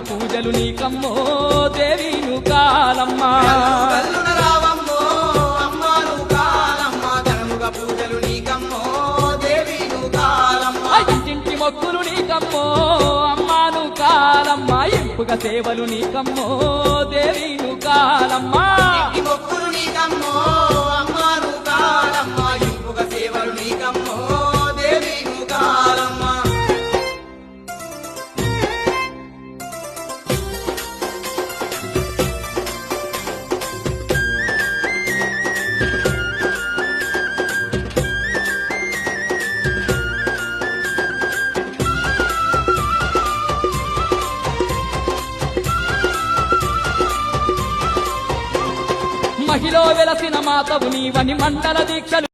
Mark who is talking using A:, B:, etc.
A: పూజలు నీకమ్మో దేవి నువ్వు కాలమ్మ
B: గల్లున రావమ్మో అమ్మా నువ్వు కాలమ్మ ఘనముగా పూజలు నీకమ్మో దేవి నువ్వు కాలమ్మ
A: ఇంటింటి మొక్కులు నీకమ్మో అమ్మా నువ్వు కాలమ్మ ఇంపుగా సేవలు నీకమ్మో దేవి నువ్వు కాలమ్మ
B: ఇంటి మొక్కులు నీకమ్మో అమ్మా నువ్వు కాలమ్మ ఇంపుగా సేవలు నీకమ్మో దేవి నువ్వు కాలమ్మ
A: మహిళ వెలసిన మాతవు నీవని మండల దీక్షలు